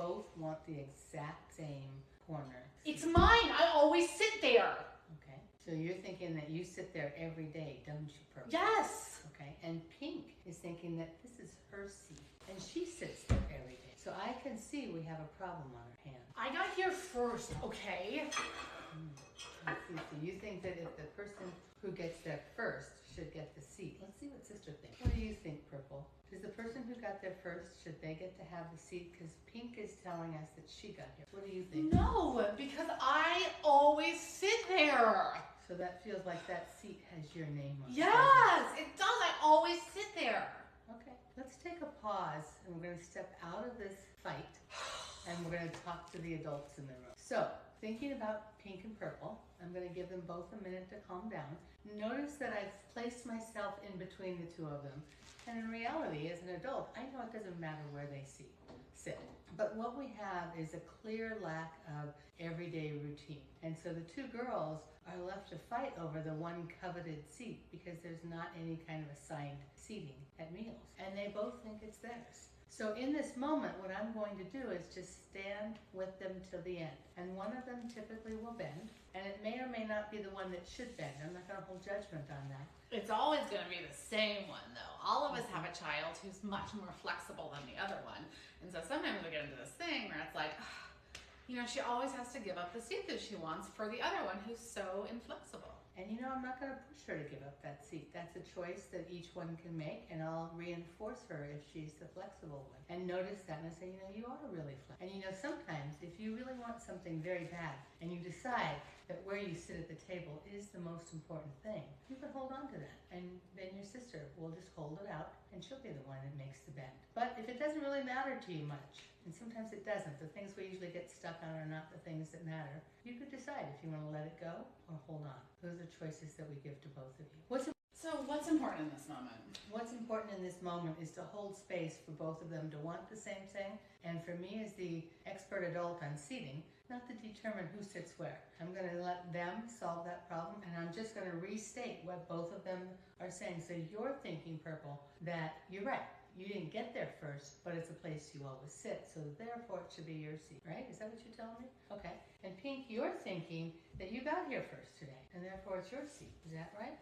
both want the exact same corner. It's mine. I always sit there. Okay. So you're thinking that you sit there every day, don't you, Purple? Yes. Okay. And Pink is thinking that this is her seat, and she sits there every day. So I can see we have a problem on our hands. I got here first, okay? Let's see. So you think that if the person who gets there first should get the seat. Let's see what Sister thinks. What do you think, Purple? Does the person who got there first, should they get to have the seat? Because Pink is telling us that she got here. What do you think? No, because I always sit there. So that feels like that seat has your name on it. Yes, it does. I always sit there. Okay, let's take a pause and we're going to step out of this fight and we're going to talk to the adults in the room. So, thinking about Pink and Purple, I'm going to give them both a minute to calm down. Notice that I've placed myself in between the two of them. And in reality, as an adult, I know it doesn't matter where they sit. But what we have is a clear lack of everyday routine. And so the two girls are left to fight over the one coveted seat because there's not any kind of assigned seating at meals. And they both think it's theirs. So in this moment, what I'm going to do is just stand with them till the end. And one of them typically will bend, and it may or may not be the one that should bend. I'm not going to hold judgment on that. It's always going to be the same one, though. All of us have a child who's much more flexible than the other one. And so sometimes we get into this thing where it's like, you know, she always has to give up the seat that she wants for the other one who's so inflexible. And you know, I'm not going to push her to give up that seat. That's a choice that each one can make, and I'll reinforce her if she's the flexible one. And notice that and I say, you know, you are really flexible. And you know, sometimes if you really want something very bad and you decide that where you sit at the table is the most important thing, you can hold on to that. And then your sister will just hold it out and she'll be the one that makes the bend. But if it doesn't really matter to you much, and sometimes it doesn't, the things we usually get stuck on are not the things that matter, you could decide if you want to let it go or hold on. Those are choices that we give to both of you. So what's important in this moment? What's important in this moment is to hold space for both of them to want the same thing, and for me as the expert adult on seating, not to determine who sits where. I'm going to let them solve that problem, and I'm just going to restate what both of them are saying. So you're thinking, Purple, that you're right. You didn't get there first, but it's a place you always sit, so therefore it should be your seat, right? Is that what you're telling me? Okay. And Pink, you're thinking that you got here first today, and therefore it's your seat. Is that right?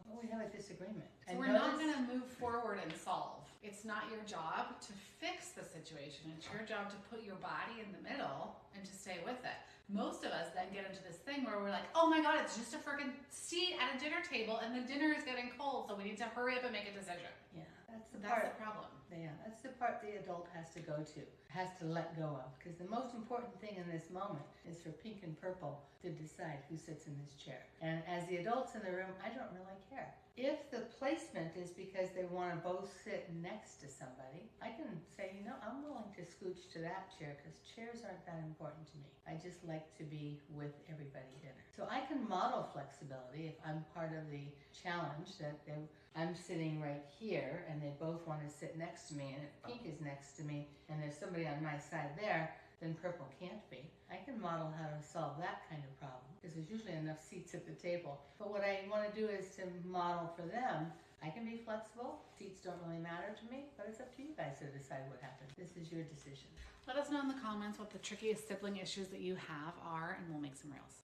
Well, we have a disagreement. So we're not going to move forward and solve. It's not your job to fix the situation. It's your job to put your body in the middle and to stay with it. Most of us then get into this thing where we're like, oh my God, it's just a freaking seat at a dinner table and the dinner is getting cold, so we need to hurry up and make a decision. Yeah, that's the problem. Yeah, that's the part the adult has to go to, has to let go of. Because the most important thing in this moment is for Pink and Purple to decide who sits in this chair. And as the adults in the room, I don't really care. If the placement is because they want to both sit next to somebody, I can say, you know, I'm willing to scooch to that chair because chairs aren't that important to me. I just like to be with everybody at dinner. So I can model flexibility if I'm part of the challenge that I'm sitting right here and they both want to sit next to me, and if Pink is next to me and there's somebody on my side there, then Purple can't be. I can model how to solve that kind of problem because there's usually enough seats at the table. But what I want to do is to model for them. I can be flexible. Seats don't really matter to me, but it's up to you guys to decide what happens. This is your decision. Let us know in the comments what the trickiest sibling issues that you have are, and we'll make some reels.